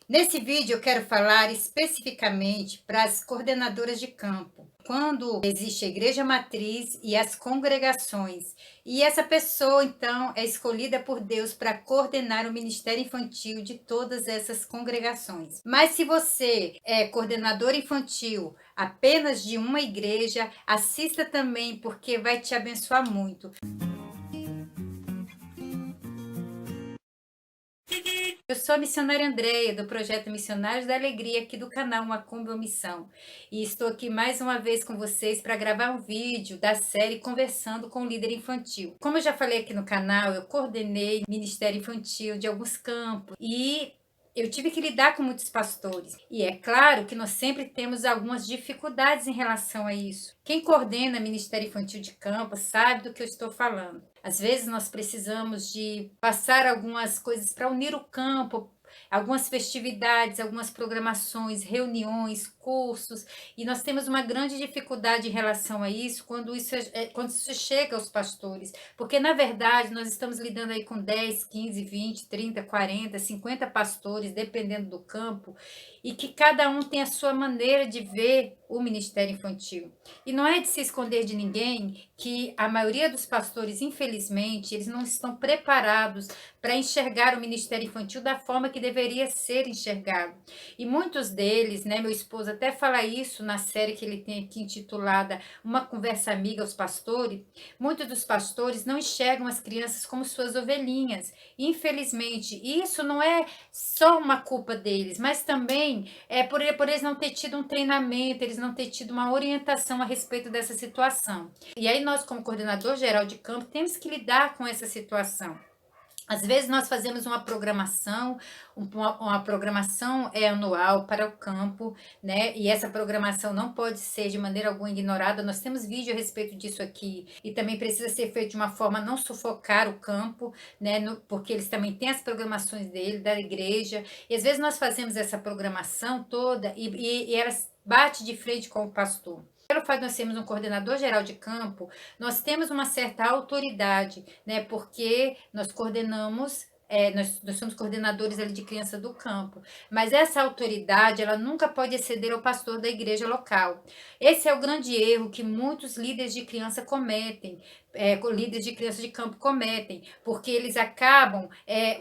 Nesse vídeo eu quero falar especificamente para as coordenadoras de campo. Quando existe a igreja matriz e as congregações, e essa pessoa então é escolhida por Deus para coordenar o ministério infantil de todas essas congregações. Mas se você é coordenador infantil apenas de uma igreja, assista também porque vai te abençoar muito. Eu sou a missionária Andreia, do projeto Missionários da Alegria, aqui do canal Macumba ou Missão. E estou aqui mais uma vez com vocês para gravar um vídeo da série Conversando com o Líder Infantil. Como eu já falei aqui no canal, eu coordenei Ministério Infantil de alguns campos e eu tive que lidar com muitos pastores. E é claro que nós sempre temos algumas dificuldades em relação a isso. Quem coordena Ministério Infantil de campo sabe do que eu estou falando. Às vezes nós precisamos de passar algumas coisas para unir o campo, algumas festividades, algumas programações, reuniões, cursos, e nós temos uma grande dificuldade em relação a isso quando isso chega aos pastores, porque na verdade nós estamos lidando aí com 10, 15, 20, 30, 40, 50 pastores, dependendo do campo, e que cada um tem a sua maneira de ver o ministério infantil. E não é de se esconder de ninguém que a maioria dos pastores, infelizmente, eles não estão preparados para enxergar o ministério infantil da forma que deveria ser enxergado. E muitos deles, né, meu esposo até fala isso na série que ele tem aqui intitulada Uma Conversa Amiga aos Pastores, muitos dos pastores não enxergam as crianças como suas ovelhinhas. Infelizmente, isso não é só uma culpa deles, mas também por eles não ter tido um treinamento, eles não ter tido uma orientação a respeito dessa situação. E aí nós, como coordenador geral de campo, temos que lidar com essa situação. Às vezes nós fazemos uma programação anual para o campo, né? E essa programação não pode ser de maneira alguma ignorada. Nós temos vídeo a respeito disso aqui e também precisa ser feito de uma forma a não sufocar o campo, né? Porque eles também têm as programações dele, da igreja. E às vezes nós fazemos essa programação toda e ela bate de frente com o pastor. Pelo fato de nós sermos um coordenador geral de campo, nós temos uma certa autoridade, né? Porque nós coordenamos, nós somos coordenadores ali de criança do campo, mas essa autoridade, ela nunca pode exceder ao pastor da igreja local. Esse é o grande erro que muitos líderes de criança cometem, líderes de criança de campo cometem, porque eles acabam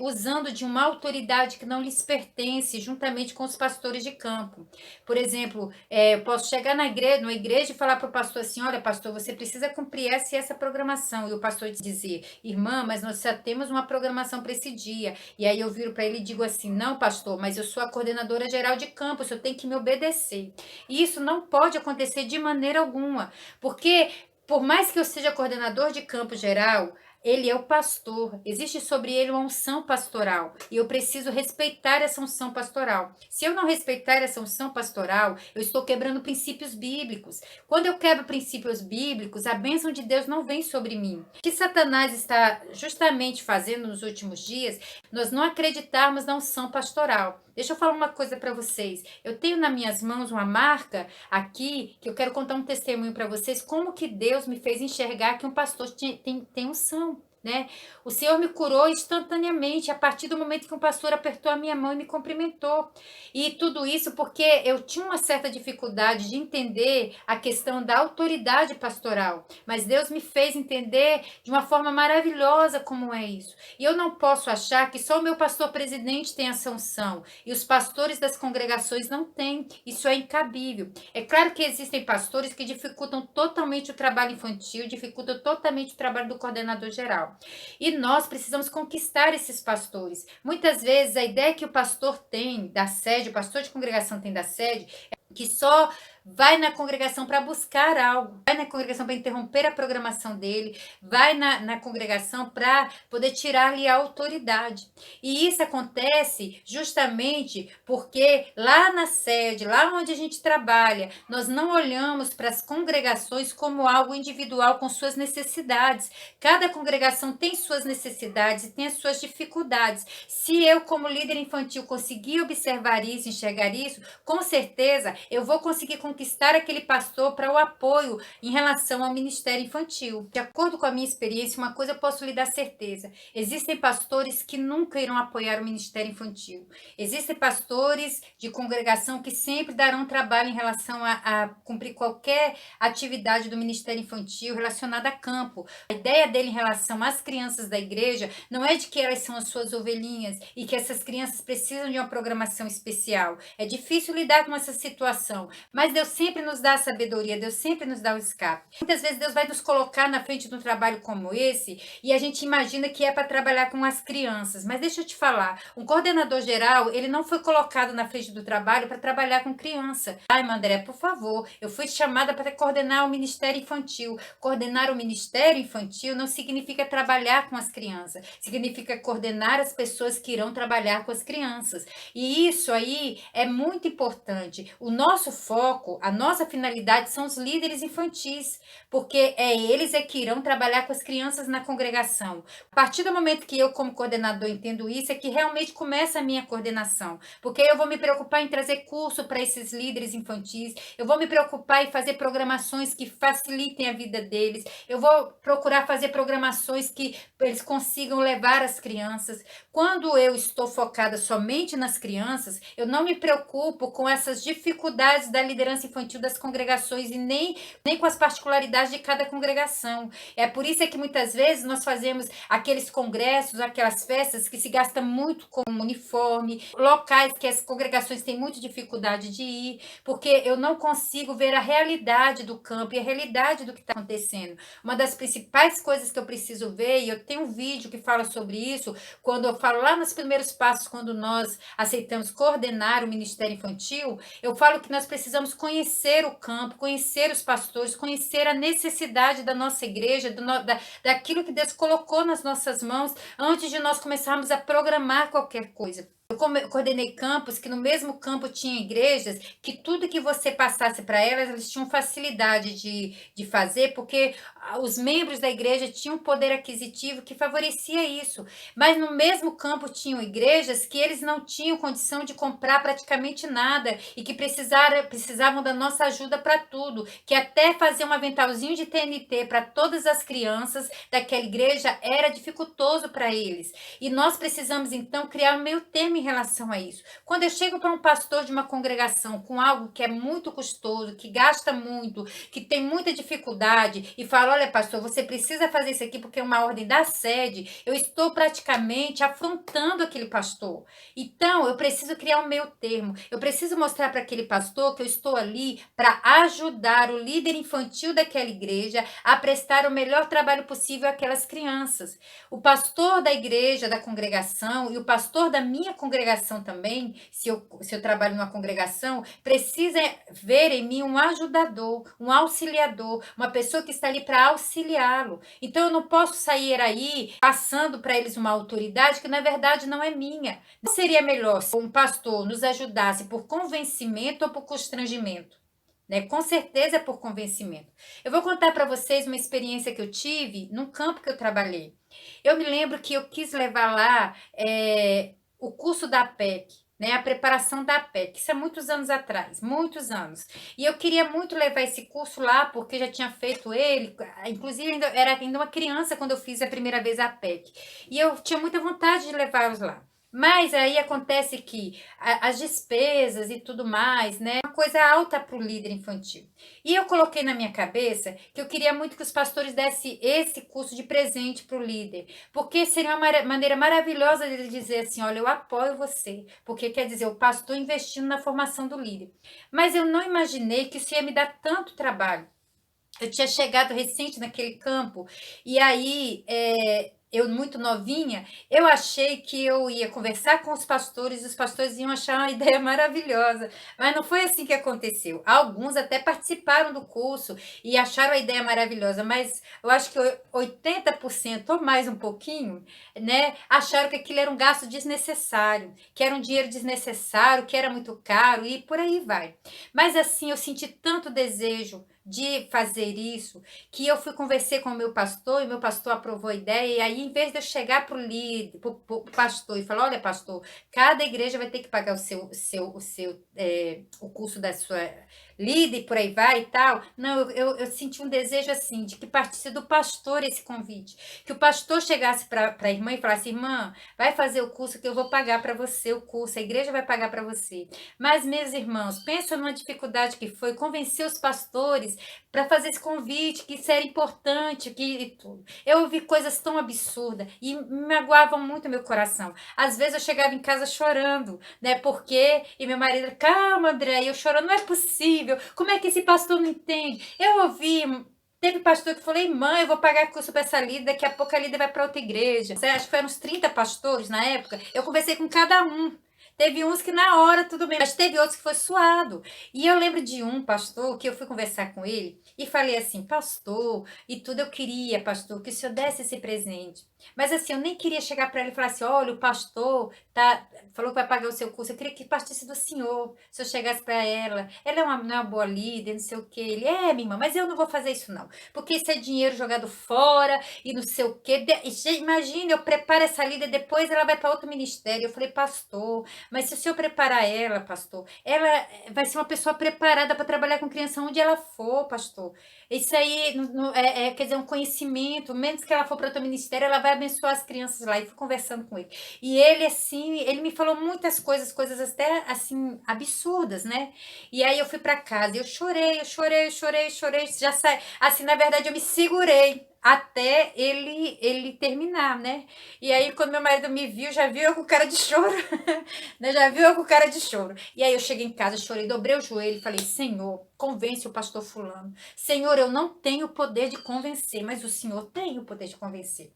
usando de uma autoridade que não lhes pertence, juntamente com os pastores de campo. Por exemplo, eu posso chegar numa igreja e falar para o pastor assim: olha, pastor, você precisa cumprir essa e essa programação. E o pastor dizer: irmã, mas nós já temos uma programação para esse dia. E aí eu viro para ele e digo assim: não, pastor, mas eu sou a coordenadora geral de campo, o senhor tem que me obedecer. E isso não pode acontecer de maneira alguma, porque por mais que eu seja coordenador de campo geral, ele é o pastor, existe sobre ele uma unção pastoral e eu preciso respeitar essa unção pastoral. Se eu não respeitar essa unção pastoral, eu estou quebrando princípios bíblicos. Quando eu quebro princípios bíblicos, a bênção de Deus não vem sobre mim. O que Satanás está justamente fazendo nos últimos dias, nós não acreditarmos na unção pastoral. Deixa eu falar uma coisa para vocês. Eu tenho nas minhas mãos uma marca aqui que eu quero contar um testemunho para vocês como que Deus me fez enxergar que um pastor tem unção. Né? O Senhor me curou instantaneamente a partir do momento que um pastor apertou a minha mão e me cumprimentou. E tudo isso porque eu tinha uma certa dificuldade de entender a questão da autoridade pastoral. Mas Deus me fez entender de uma forma maravilhosa como é isso. E eu não posso achar que só o meu pastor presidente tem essa unção e os pastores das congregações não têm. Isso é incabível. É claro que existem pastores que dificultam totalmente o trabalho infantil, dificultam totalmente o trabalho do coordenador geral. E nós precisamos conquistar esses pastores. Muitas vezes a ideia que o pastor tem da sede, o pastor de congregação tem da sede, é que só vai na congregação para buscar algo, vai na congregação para interromper a programação dele, vai na congregação para poder tirar-lhe a autoridade. E isso acontece justamente porque lá na sede, lá onde a gente trabalha, nós não olhamos para as congregações como algo individual com suas necessidades. Cada congregação tem suas necessidades e tem as suas dificuldades. Se eu, como líder infantil, conseguir observar isso, enxergar isso, com certeza eu vou conseguir conquistar aquele pastor para o apoio em relação ao ministério infantil. De acordo com a minha experiência, uma coisa eu posso lhe dar certeza: existem pastores que nunca irão apoiar o ministério infantil. Existem pastores de congregação que sempre darão trabalho em relação a cumprir qualquer atividade do ministério infantil relacionada a campo. A ideia dele em relação às crianças da igreja não é de que elas são as suas ovelhinhas e que essas crianças precisam de uma programação especial. É difícil lidar com essa situação, mas Deus sempre nos dá a sabedoria, Deus sempre nos dá o escape. Muitas vezes Deus vai nos colocar na frente de um trabalho como esse e a gente imagina que é para trabalhar com as crianças, mas deixa eu te falar, um coordenador geral, ele não foi colocado na frente do trabalho para trabalhar com criança. Ai, André, por favor, eu fui chamada para coordenar o ministério infantil. Coordenar o ministério infantil não significa trabalhar com as crianças, significa coordenar as pessoas que irão trabalhar com as crianças. E isso aí é muito importante. O nosso foco, a nossa finalidade são os líderes infantis, porque eles que irão trabalhar com as crianças na congregação. A partir do momento que eu, como coordenador, entendo isso, é que realmente começa a minha coordenação, porque eu vou me preocupar em trazer curso para esses líderes infantis, eu vou me preocupar em fazer programações que facilitem a vida deles, eu vou procurar fazer programações que eles consigam levar as crianças. Quando eu estou focada somente nas crianças, eu não me preocupo com essas dificuldades da liderança infantil das congregações e nem com as particularidades de cada congregação. É por isso que muitas vezes nós fazemos aqueles congressos, aquelas festas que se gasta muito com uniforme, locais que as congregações têm muita dificuldade de ir, porque eu não consigo ver a realidade do campo e a realidade do que está acontecendo. Uma das principais coisas que eu preciso ver, e eu tenho um vídeo que fala sobre isso, quando eu falo lá nos primeiros passos, quando nós aceitamos coordenar o ministério infantil, eu falo que nós precisamos conhecer o campo, conhecer os pastores, conhecer a necessidade da nossa igreja, daquilo que Deus colocou nas nossas mãos, antes de nós começarmos a programar qualquer coisa. Eu coordenei campos que no mesmo campo tinha igrejas que tudo que você passasse para elas, elas tinham facilidade de fazer, porque os membros da igreja tinham poder aquisitivo que favorecia isso. Mas no mesmo campo tinham igrejas que eles não tinham condição de comprar praticamente nada e que precisavam da nossa ajuda para tudo, que até fazer um aventalzinho de TNT para todas as crianças daquela igreja era dificultoso para eles. E nós precisamos então criar um meio termo em relação a isso. Quando eu chego para um pastor de uma congregação com algo que é muito custoso, que gasta muito, que tem muita dificuldade, e falo: olha, pastor, você precisa fazer isso aqui porque é uma ordem da sede, eu estou praticamente afrontando aquele pastor. Então, eu preciso criar um meio termo. Eu preciso mostrar para aquele pastor que eu estou ali para ajudar o líder infantil daquela igreja a prestar o melhor trabalho possível àquelas crianças. O pastor da igreja, da congregação, e o pastor da minha congregação também, se eu trabalho numa congregação, precisa ver em mim um ajudador, um auxiliador, uma pessoa que está ali para auxiliá-lo. Então, eu não posso sair aí passando para eles uma autoridade que, na verdade, não é minha. Não seria melhor se um pastor nos ajudasse por convencimento ou por constrangimento? Né? Com certeza é por convencimento. Eu vou contar para vocês uma experiência que eu tive num campo que eu trabalhei. Eu me lembro que eu quis levar lá o curso da APEC, né, a preparação da APEC, isso é muitos anos atrás, muitos anos. E eu queria muito levar esse curso lá, porque já tinha feito ele, inclusive era ainda uma criança quando eu fiz a primeira vez a APEC. E eu tinha muita vontade de levá-los lá. Mas aí acontece que as despesas e tudo mais, né, é uma coisa alta para o líder infantil. E eu coloquei na minha cabeça que eu queria muito que os pastores dessem esse curso de presente para o líder, porque seria uma maneira maravilhosa de ele dizer assim: olha, eu apoio você, porque quer dizer, o pastor investindo na formação do líder. Mas eu não imaginei que isso ia me dar tanto trabalho. Eu tinha chegado recente naquele campo, e aí, eu muito novinha, eu achei que eu ia conversar com os pastores, e os pastores iam achar uma ideia maravilhosa, mas não foi assim que aconteceu. Alguns até participaram do curso e acharam a ideia maravilhosa, mas eu acho que 80% ou mais um pouquinho, né, acharam que aquilo era um gasto desnecessário, que era um dinheiro desnecessário, que era muito caro e por aí vai. Mas assim, eu senti tanto desejo de fazer isso, que eu fui conversei com o meu pastor e meu pastor aprovou a ideia, e aí em vez de eu chegar para o líder, para o pastor e falar, olha pastor, cada igreja vai ter que pagar o curso da sua líder e por aí vai e tal. Não, eu senti um desejo assim, de que partisse do pastor esse convite, que o pastor chegasse para a irmã e falasse, irmã, vai fazer o curso que eu vou pagar para você o curso, a igreja vai pagar para você. Mas, meus irmãos, pensa numa dificuldade que foi convencer os pastores para fazer esse convite, que isso era importante, que e tudo. Eu ouvi coisas tão absurdas e me magoavam muito meu coração. Às vezes eu chegava em casa chorando, né? Porque e meu marido, calma, André, e eu chorando, não é possível. Como é que esse pastor não entende? Eu ouvi Teve pastor que falou, mãe, eu vou pagar curso para essa líder, daqui a pouco a líder vai para outra igreja. Acho que foram uns 30 pastores na época. Eu conversei com cada um. Teve uns que na hora tudo bem, mas teve outros que foi suado. E eu lembro de um pastor que eu fui conversar com ele e falei assim, pastor, e tudo eu queria, pastor, que o senhor desse esse presente. Mas assim, eu nem queria chegar para ele e falar assim, olha, o pastor falou que vai pagar o seu curso, eu queria que partisse do senhor. Se eu chegasse para ela não é uma boa líder, não sei o quê. Ele, minha irmã, mas eu não vou fazer isso não, porque isso é dinheiro jogado fora e não sei o quê. Imagina, eu preparo essa líder, depois ela vai para outro ministério. Eu falei, pastor, mas se o senhor preparar ela, pastor, ela vai ser uma pessoa preparada para trabalhar com criança onde ela for, pastor. Isso aí quer dizer, um conhecimento, menos que ela for para outro ministério, ela vai abençoar as crianças lá. E fui conversando com ele. E ele, assim, ele me falou muitas coisas, coisas até, assim, absurdas, né? E aí eu fui para casa, e eu chorei, chorei, já sai. Assim, na verdade, eu me segurei até ele terminar, né? E aí, quando meu marido me viu, já viu eu com cara de choro, né? Já viu eu com cara de choro. E aí eu cheguei em casa, chorei, dobrei o joelho e falei, Senhor, convence o pastor fulano. Senhor, eu não tenho o poder de convencer, mas o Senhor tem o poder de convencer.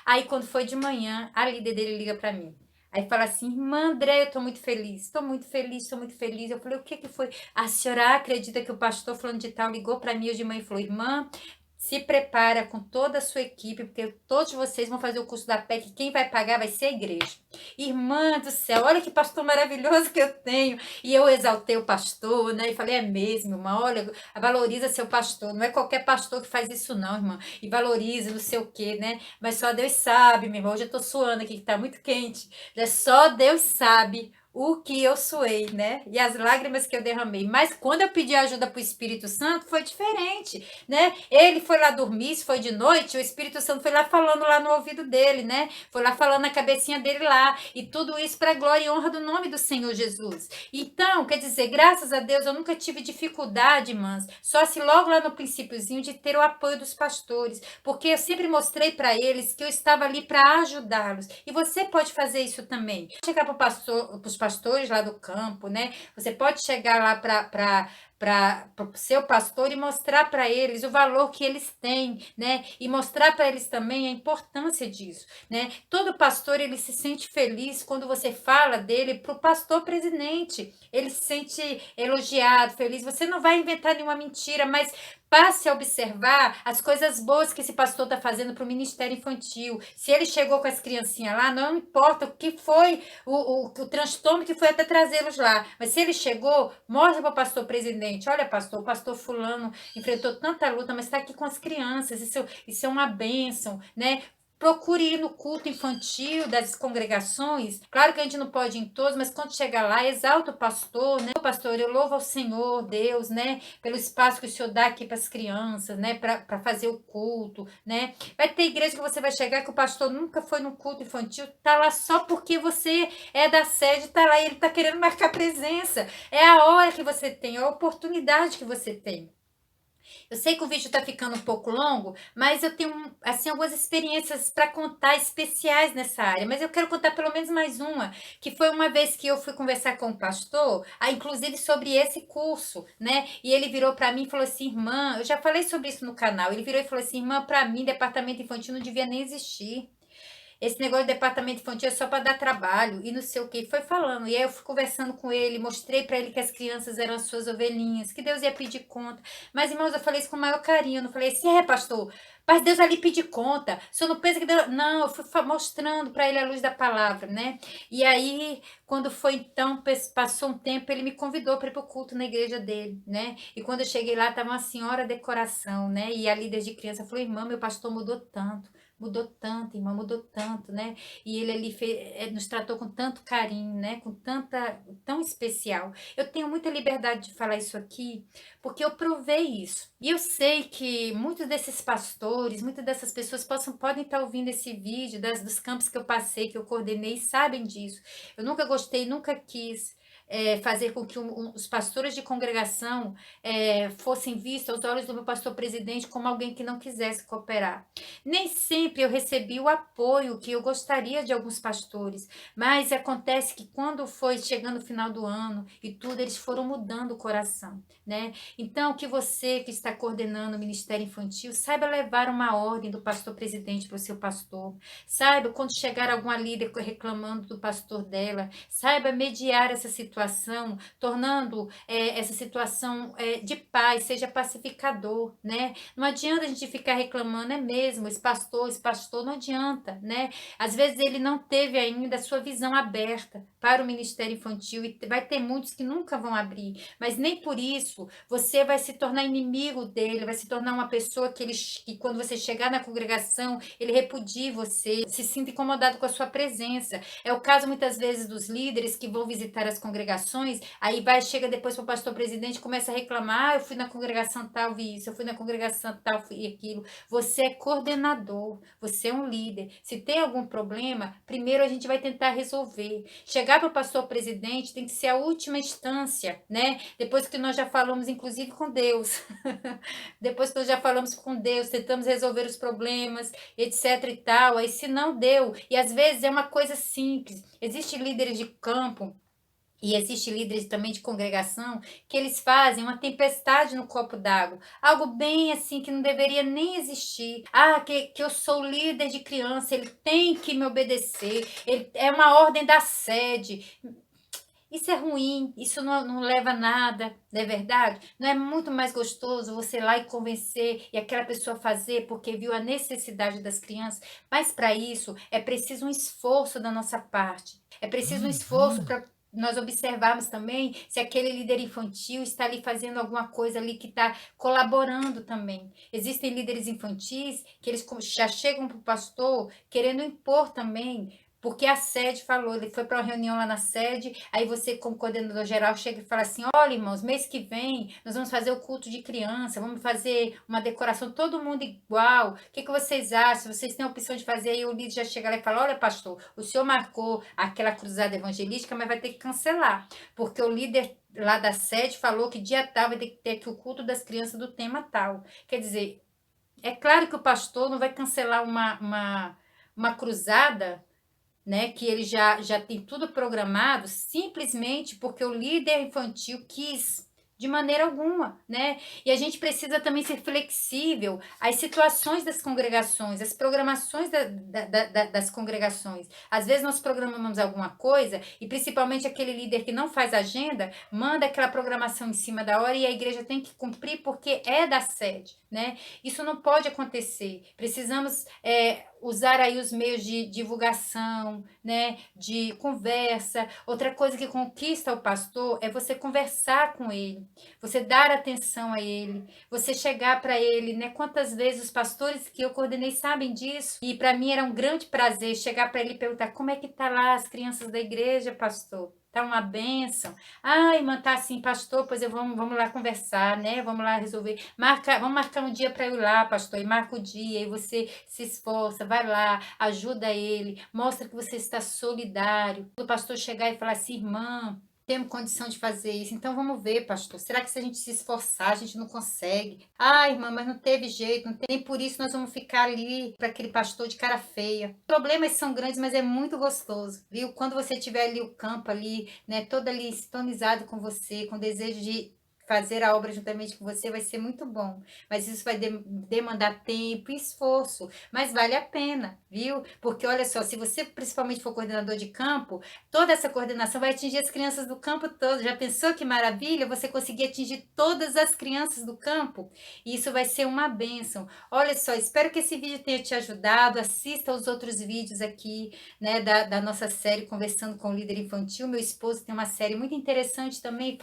Aí, quando foi de manhã, a líder dele liga para mim. Aí fala assim, irmã André, eu tô muito feliz, tô muito feliz, tô muito feliz. Eu falei, o que que foi? A senhora acredita que o pastor fulano de tal ligou para mim hoje de manhã e falou, irmã, se prepara com toda a sua equipe, porque todos vocês vão fazer o curso da PEC, quem vai pagar vai ser a igreja. Irmã do céu, olha que pastor maravilhoso que eu tenho. E eu exaltei o pastor, né? E falei, é mesmo, irmã, olha, valoriza seu pastor. Não é qualquer pastor que faz isso não, irmã. E valoriza, não sei o quê, né? Mas só Deus sabe, minha irmã. Hoje eu tô suando aqui, que tá muito quente. Só Deus sabe o que eu suei, né? E as lágrimas que eu derramei. Mas quando eu pedi ajuda para o Espírito Santo, foi diferente, né? Ele foi lá dormir, se foi de noite, o Espírito Santo foi lá falando lá no ouvido dele, né? Foi lá falando na cabecinha dele lá. E tudo isso para a glória e honra do nome do Senhor Jesus. Então, quer dizer, graças a Deus, eu nunca tive dificuldade, irmãs, só se logo lá no princípiozinho de ter o apoio dos pastores, porque eu sempre mostrei para eles que eu estava ali para ajudá-los. E você pode fazer isso também. Chegar para os pastores lá do campo, né? Você pode chegar lá para o seu pastor e mostrar para eles o valor que eles têm, né? E mostrar para eles também a importância disso, né? Todo pastor, ele se sente feliz quando você fala dele para o pastor presidente. Ele se sente elogiado, feliz. Você não vai inventar nenhuma mentira, mas passe a observar as coisas boas que esse pastor está fazendo para o Ministério Infantil. Se ele chegou com as criancinhas lá, não importa o que foi o transtorno que foi até trazê-los lá. Mas se ele chegou, mostra para o pastor presidente. Olha, pastor, o pastor fulano enfrentou tanta luta, mas está aqui com as crianças. Isso é uma bênção, né? Procure ir no culto infantil das congregações. Claro que a gente não pode ir em todos, mas quando chegar lá, exalta o pastor, né? O pastor, eu louvo ao Senhor, Deus, né? Pelo espaço que o Senhor dá aqui para as crianças, né? Para fazer o culto, né? Vai ter igreja que você vai chegar que o pastor nunca foi no culto infantil, tá lá só porque você é da sede, tá lá e ele tá querendo marcar presença. É a hora que você tem, é a oportunidade que você tem. Eu sei que o vídeo está ficando um pouco longo, mas eu tenho assim algumas experiências para contar especiais nessa área, mas eu quero contar pelo menos mais uma, que foi uma vez que eu fui conversar com o pastor, inclusive sobre esse curso, né? E ele virou para mim e falou assim: "Irmã, eu já falei sobre isso no canal". Ele virou e falou assim: "Irmã, para mim departamento infantil não devia nem existir". esse negócio de departamento infantil é só para dar trabalho e não sei o que. Foi falando. E aí eu fui conversando com ele, mostrei para ele que as crianças eram as suas ovelhinhas, que Deus ia pedir conta. Mas, irmãos, eu falei isso com o maior carinho. Eu não falei assim, pastor, mas Deus ali pedir conta. O senhor não pensa que Deus. Não, eu fui mostrando para ele a luz da palavra, né? E aí, quando foi então, passou um tempo, ele me convidou para ir para o culto na igreja dele, né? E quando eu cheguei lá, estava uma senhora decoração, né? E a líder de criança falou, irmã, meu pastor mudou tanto, irmã, mudou tanto, né? E ele ali nos tratou com tanto carinho, né? Com tanta, tão especial. Eu tenho muita liberdade de falar isso aqui, porque eu provei isso. E eu sei que muitos desses pastores, muitas dessas pessoas podem estar ouvindo esse vídeo dos campos que eu passei, que eu coordenei, sabem disso. Eu nunca gostei, nunca quis fazer com que os pastores de congregação fossem vistos aos olhos do meu pastor presidente como alguém que não quisesse cooperar. Nem sempre eu recebi o apoio que eu gostaria de alguns pastores, mas acontece que quando foi chegando o final do ano e tudo, eles foram mudando o coração, né? Então, que você que está coordenando o Ministério Infantil, saiba levar uma ordem do pastor presidente para o seu pastor, saiba quando chegar alguma líder reclamando do pastor dela, saiba mediar essa situação, tornando essa situação de paz, seja pacificador, né? Não adianta a gente ficar reclamando, é mesmo, esse pastor, não adianta, né? Às vezes ele não teve ainda a sua visão aberta para o Ministério Infantil e vai ter muitos que nunca vão abrir, mas nem por isso você vai se tornar inimigo dele, vai se tornar uma pessoa que quando você chegar na congregação, ele repudie você, se sinta incomodado com a sua presença. É o caso muitas vezes dos líderes que vão visitar as congregações, aí chega depois para o pastor presidente e começa a reclamar, eu fui na congregação tal, vi isso, eu fui na congregação tal, fui aquilo. Você é coordenador, você é um líder. Se tem algum problema, primeiro a gente vai tentar resolver. Chegar para o pastor presidente tem que ser a última instância, né? Depois que nós já falamos, inclusive, com Deus. Depois que nós já falamos com Deus, tentamos resolver os problemas, etc e tal. Aí se não deu, e às vezes é uma coisa simples. Existem líderes de campo e existe líderes também de congregação que eles fazem uma tempestade no copo d'água. Algo bem assim que não deveria nem existir. Que eu sou líder de criança, ele tem que me obedecer. É uma ordem da sede. Isso é ruim, isso não leva a nada, não é verdade? Não é muito mais gostoso você ir lá e convencer e aquela pessoa fazer porque viu a necessidade das crianças? Mas para isso é preciso um esforço da nossa parte. É preciso um esforço para nós observarmos também se aquele líder infantil está ali fazendo alguma coisa ali que está colaborando também. Existem líderes infantis que eles já chegam para o pastor querendo impor também, porque a sede falou, ele foi para uma reunião lá na sede, aí você, como coordenador geral, chega e fala assim, olha, irmãos, mês que vem nós vamos fazer o culto de criança, vamos fazer uma decoração, todo mundo igual, o que vocês acham? Vocês têm a opção de fazer? Aí o líder já chega lá e fala, olha, pastor, o senhor marcou aquela cruzada evangelística, mas vai ter que cancelar, porque o líder lá da sede falou que dia tal vai ter que ter aqui o culto das crianças do tema tal. Quer dizer, é claro que o pastor não vai cancelar uma cruzada, né, que ele já tem tudo programado, simplesmente porque o líder infantil quis, de maneira alguma, né? E a gente precisa também ser flexível às situações das congregações, às programações das congregações. Às vezes nós programamos alguma coisa e principalmente aquele líder que não faz agenda, manda aquela programação em cima da hora e a igreja tem que cumprir porque é da sede, né? Isso não pode acontecer. Precisamos usar aí os meios de divulgação, né, de conversa. Outra coisa que conquista o pastor é você conversar com ele, você dar atenção a ele, você chegar para ele, né? Quantas vezes os pastores que eu coordenei sabem disso? E para mim era um grande prazer chegar para ele e perguntar como é que tá lá as crianças da igreja, pastor? Tá uma bênção. Irmã, tá assim, pastor, pois vamos lá conversar, né? Vamos lá resolver. Vamos marcar um dia para eu ir lá, pastor, e marca o dia, e você se esforça, vai lá, ajuda ele, mostra que você está solidário. O pastor chegar e falar assim, irmã, temos condição de fazer isso, então vamos ver, pastor. Será que se a gente se esforçar, a gente não consegue? Irmã, mas não teve jeito, não tem, por isso nós vamos ficar ali para aquele pastor de cara feia. Os problemas são grandes, mas é muito gostoso, viu? Quando você tiver ali o campo ali, né, todo ali sintonizado com você, com desejo de fazer a obra juntamente com você vai ser muito bom, mas isso vai demandar tempo e esforço, mas vale a pena, viu? Porque olha só, se você principalmente for coordenador de campo, toda essa coordenação vai atingir as crianças do campo todo. Já pensou que maravilha você conseguir atingir todas as crianças do campo? E isso vai ser uma bênção. Olha só, espero que esse vídeo tenha te ajudado. Assista os outros vídeos aqui, né, da nossa série Conversando com o Líder Infantil. Meu esposo tem uma série muito interessante também,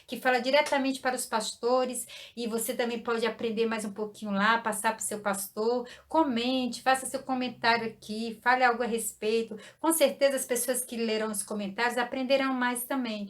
que fala diretamente para os pastores, e você também pode aprender mais um pouquinho lá, passar para o seu pastor. Comente, faça seu comentário aqui, fale algo a respeito. Com certeza as pessoas que lerão os comentários aprenderão mais também.